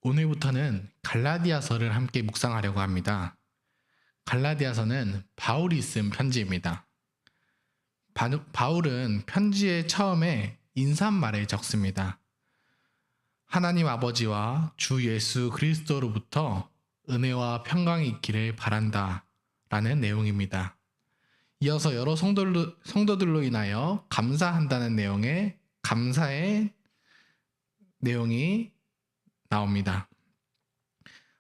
오늘부터는 갈라디아서를 함께 묵상하려고 합니다. 갈라디아서는 바울이 쓴 편지입니다. 바울은 편지의 처음에 인사말을 적습니다. 하나님 아버지와 주 예수 그리스도로부터 은혜와 평강이 있기를 바란다 라는 내용입니다. 이어서 여러 성도들로 인하여 감사한다는 내용의 감사의 내용이 나옵니다.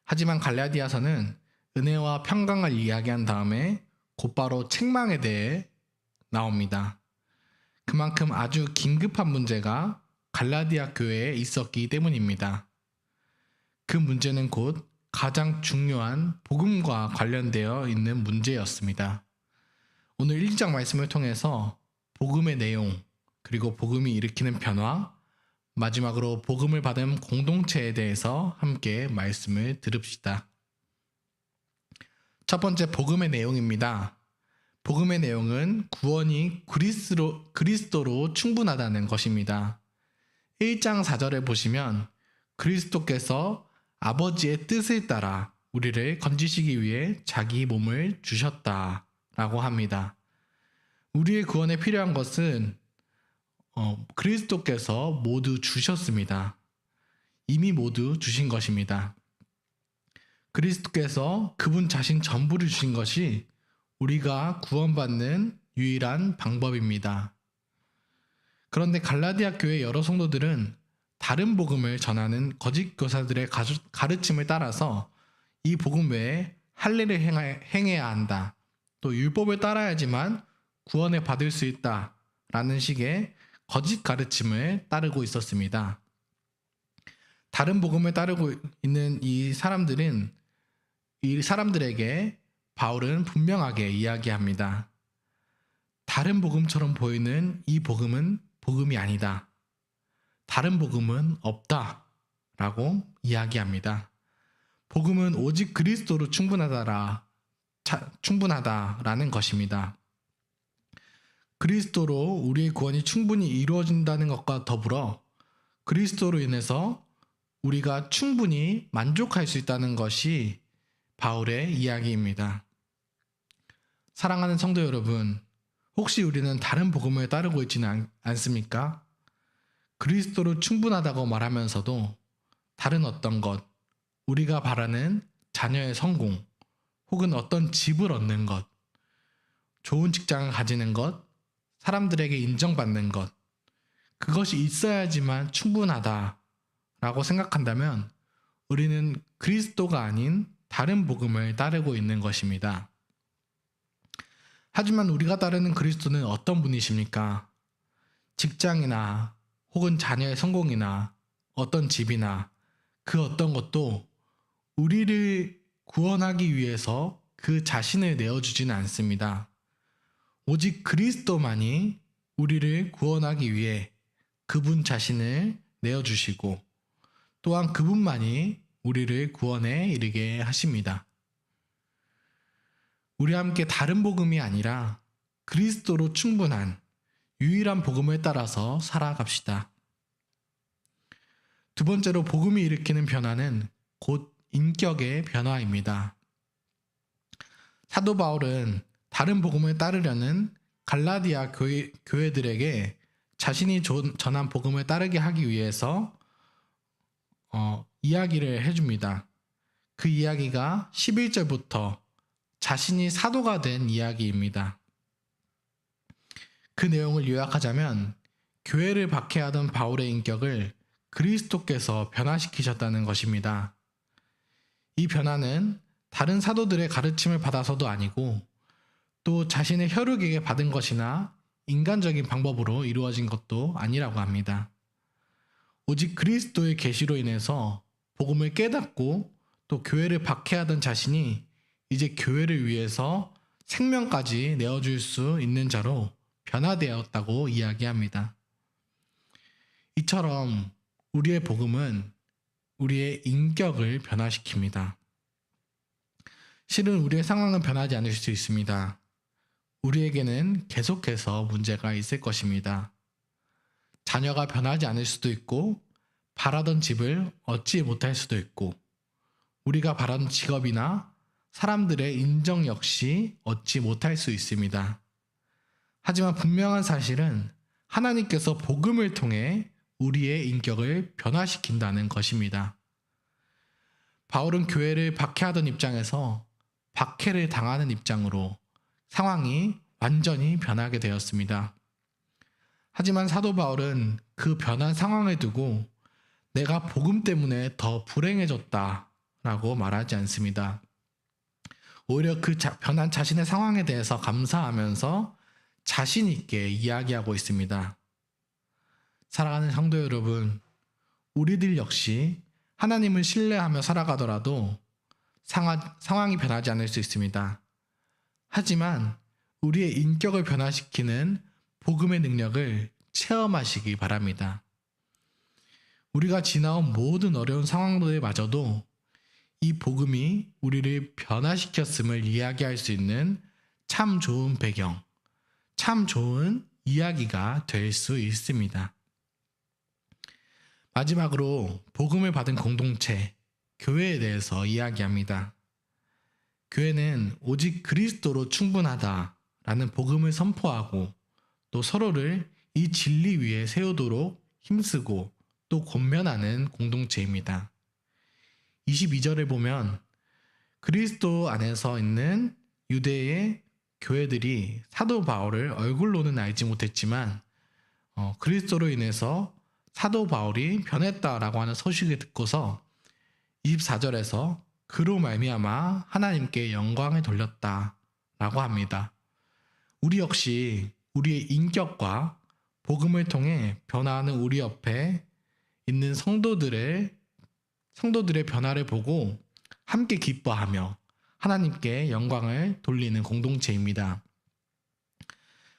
하지만 갈라디아서는 은혜와 평강을 이야기한 다음에 곧바로 책망에 대해 나옵니다. 그만큼 아주 긴급한 문제가 갈라디아 교회에 있었기 때문입니다. 그 문제는 곧 가장 중요한 복음과 관련되어 있는 문제였습니다. 오늘 1장 말씀을 통해서 복음의 내용, 그리고 복음이 일으키는 변화, 마지막으로 복음을 받은 공동체에 대해서 함께 말씀을 들읍시다. 첫 번째 복음의 내용입니다. 복음의 내용은 구원이 그리스도로 충분하다는 것입니다. 1장 4절에 보시면 그리스도께서 아버지의 뜻을 따라 우리를 건지시기 위해 자기 몸을 주셨다 라고 합니다. 우리의 구원에 필요한 것은 그리스도께서 모두 주셨습니다. 이미 모두 주신 것입니다. 그리스도께서 그분 자신 전부를 주신 것이 우리가 구원받는 유일한 방법입니다. 그런데 갈라디아 교회 여러 성도들은 다른 복음을 전하는 거짓 교사들의 가르침을 따라서 이 복음 외에 할 일을 행해야 한다. 또 율법을 따라야지만 구원을 받을 수 있다. 라는 식의 거짓 가르침을 따르고 있었습니다. 다른 복음을 따르고 있는 이 사람들에게 바울은 분명하게 이야기합니다. 다른 복음처럼 보이는 이 복음은 복음이 아니다. 다른 복음은 없다. 라고 이야기합니다. 복음은 오직 그리스도로 충분하다라는 것입니다. 그리스도로 우리의 구원이 충분히 이루어진다는 것과 더불어 그리스도로 인해서 우리가 충분히 만족할 수 있다는 것이 바울의 이야기입니다. 사랑하는 성도 여러분, 혹시 우리는 다른 복음을 따르고 있지는 않습니까? 그리스도로 충분하다고 말하면서도 다른 어떤 것, 우리가 바라는 자녀의 성공, 혹은 어떤 집을 얻는 것, 좋은 직장을 가지는 것, 사람들에게 인정받는 것, 그것이 있어야지만 충분하다라고 생각한다면 우리는 그리스도가 아닌 다른 복음을 따르고 있는 것입니다. 하지만 우리가 따르는 그리스도는 어떤 분이십니까? 직장이나 혹은 자녀의 성공이나 어떤 집이나 그 어떤 것도 우리를 구원하기 위해서 그 자신을 내어주지는 않습니다. 오직 그리스도만이 우리를 구원하기 위해 그분 자신을 내어주시고 또한 그분만이 우리를 구원에 이르게 하십니다. 우리 함께 다른 복음이 아니라 그리스도로 충분한 유일한 복음을 따라서 살아갑시다. 두 번째로 복음이 일으키는 변화는 곧 인격의 변화입니다. 사도 바울은 다른 복음을 따르려는 갈라디아 교회들에게 자신이 전한 복음을 따르게 하기 위해서 이야기를 해줍니다. 그 이야기가 11절부터 자신이 사도가 된 이야기입니다. 그 내용을 요약하자면 교회를 박해하던 바울의 인격을 그리스도께서 변화시키셨다는 것입니다. 이 변화는 다른 사도들의 가르침을 받아서도 아니고 또 자신의 혈육에게 받은 것이나 인간적인 방법으로 이루어진 것도 아니라고 합니다. 오직 그리스도의 계시로 인해서 복음을 깨닫고 또 교회를 박해하던 자신이 이제 교회를 위해서 생명까지 내어줄 수 있는 자로 변화되었다고 이야기합니다. 이처럼 우리의 복음은 우리의 인격을 변화시킵니다. 실은 우리의 상황은 변하지 않을 수 있습니다. 우리에게는 계속해서 문제가 있을 것입니다. 자녀가 변하지 않을 수도 있고 바라던 집을 얻지 못할 수도 있고, 우리가 바라던 직업이나 사람들의 인정 역시 얻지 못할 수 있습니다. 하지만 분명한 사실은 하나님께서 복음을 통해 우리의 인격을 변화시킨다는 것입니다. 바울은 교회를 박해하던 입장에서 박해를 당하는 입장으로 상황이 완전히 변하게 되었습니다. 하지만 사도 바울은 그 변한 상황을 두고 내가 복음 때문에 더 불행해졌다 라고 말하지 않습니다. 오히려 그 변한 자신의 상황에 대해서 감사하면서 자신 있게 이야기하고 있습니다. 사랑하는 성도 여러분, 우리들 역시 하나님을 신뢰하며 살아가더라도 상황이 변하지 않을 수 있습니다. 하지만 우리의 인격을 변화시키는 복음의 능력을 체험하시기 바랍니다. 우리가 지나온 모든 어려운 상황들마저도 이 복음이 우리를 변화시켰음을 이야기할 수 있는 참 좋은 배경, 참 좋은 이야기가 될 수 있습니다. 마지막으로 복음을 받은 공동체, 교회에 대해서 이야기합니다. 교회는 오직 그리스도로 충분하다라는 복음을 선포하고 또 서로를 이 진리 위에 세우도록 힘쓰고 또 권면하는 공동체입니다. 22절을 보면 그리스도 안에서 있는 유대의 교회들이 사도 바울을 얼굴로는 알지 못했지만 그리스도로 인해서 사도 바울이 변했다라고 하는 소식을 듣고서 24절에서 그로 말미암아 하나님께 영광을 돌렸다라고 합니다. 우리 역시 우리의 인격과 복음을 통해 변화하는 우리 옆에 있는 성도들의 변화를 보고 함께 기뻐하며 하나님께 영광을 돌리는 공동체입니다.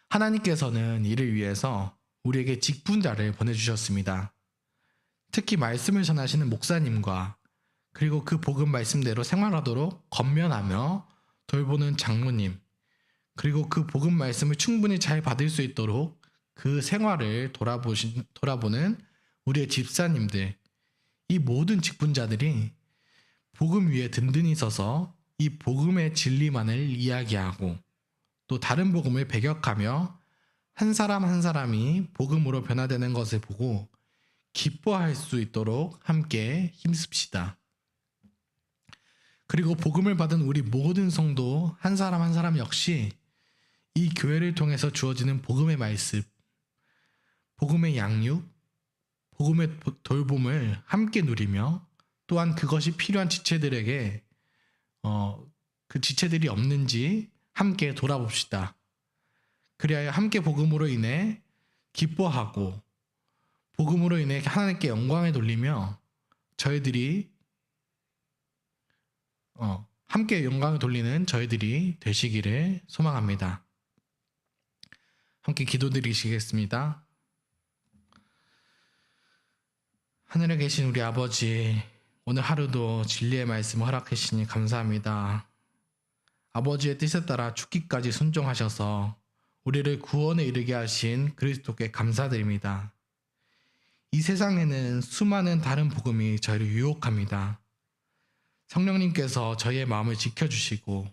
하나님께서는 이를 위해서 우리에게 직분자를 보내주셨습니다. 특히 말씀을 전하시는 목사님과 그리고 그 복음 말씀대로 생활하도록 권면하며 돌보는 장로님, 그리고 그 복음 말씀을 충분히 잘 받을 수 있도록 그 생활을 돌아보는 우리의 집사님들, 이 모든 직분자들이 복음 위에 든든히 서서 이 복음의 진리만을 이야기하고 또 다른 복음을 배격하며 한 사람 한 사람이 복음으로 변화되는 것을 보고 기뻐할 수 있도록 함께 힘씁시다. 그리고 복음을 받은 우리 모든 성도 한 사람 한 사람 역시 이 교회를 통해서 주어지는 복음의 말씀, 복음의 양육, 복음의 돌봄을 함께 누리며 또한 그것이 필요한 지체들에게 그 지체들이 없는지 함께 돌아봅시다. 그리하여 함께 복음으로 인해 기뻐하고 복음으로 인해 하나님께 영광을 돌리며 저희들이 함께 영광을 돌리는 저희들이 되시기를 소망합니다. 함께 기도드리시겠습니다. 하늘에 계신 우리 아버지, 오늘 하루도 진리의 말씀을 허락해 주시니 감사합니다. 아버지의 뜻에 따라 죽기까지 순종하셔서 우리를 구원에 이르게 하신 그리스도께 감사드립니다. 이 세상에는 수많은 다른 복음이 저희를 유혹합니다. 성령님께서 저희의 마음을 지켜주시고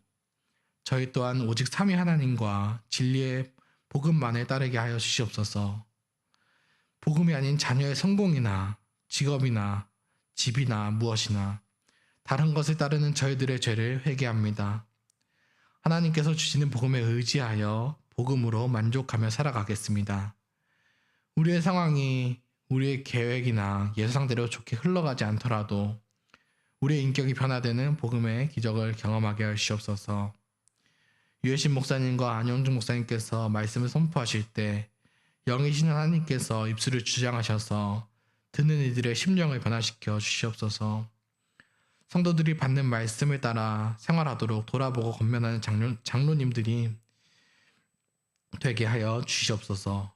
저희 또한 오직 삼위 하나님과 진리의 복음만을 따르게 하여 주시옵소서. 복음이 아닌 자녀의 성공이나 직업이나 집이나 무엇이나 다른 것을 따르는 저희들의 죄를 회개합니다. 하나님께서 주시는 복음에 의지하여 복음으로 만족하며 살아가겠습니다. 우리의 상황이 우리의 계획이나 예상대로 좋게 흘러가지 않더라도 우리의 인격이 변화되는 복음의 기적을 경험하게 하시옵소서. 유해신 목사님과 안영중 목사님께서 말씀을 선포하실 때 영이신 하나님께서 입술을 주장하셔서 듣는 이들의 심령을 변화시켜 주시옵소서. 성도들이 받는 말씀을 따라 생활하도록 돌아보고 권면하는 장로님들이 되게 하여 주시옵소서.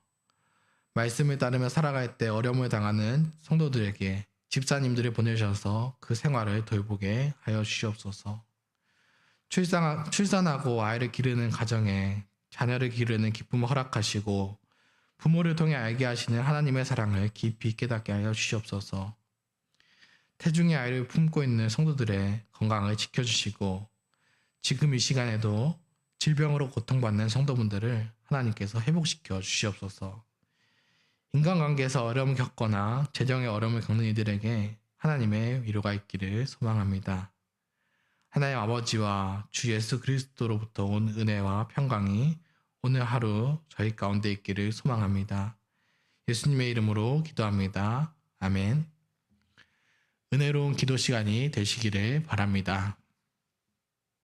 말씀을 따르며 살아갈 때 어려움을 당하는 성도들에게 집사님들을 보내셔서 그 생활을 돌보게 하여 주시옵소서. 출산하고 아이를 기르는 가정에 자녀를 기르는 기쁨을 허락하시고 부모를 통해 알게 하시는 하나님의 사랑을 깊이 깨닫게 하여 주시옵소서. 태중의 아이를 품고 있는 성도들의 건강을 지켜주시고 지금 이 시간에도 질병으로 고통받는 성도분들을 하나님께서 회복시켜 주시옵소서. 인간관계에서 어려움을 겪거나 재정의 어려움을 겪는 이들에게 하나님의 위로가 있기를 소망합니다. 하나님 아버지와 주 예수 그리스도로부터 온 은혜와 평강이 오늘 하루 저희 가운데 있기를 소망합니다. 예수님의 이름으로 기도합니다. 아멘. 은혜로운 기도 시간이 되시기를 바랍니다.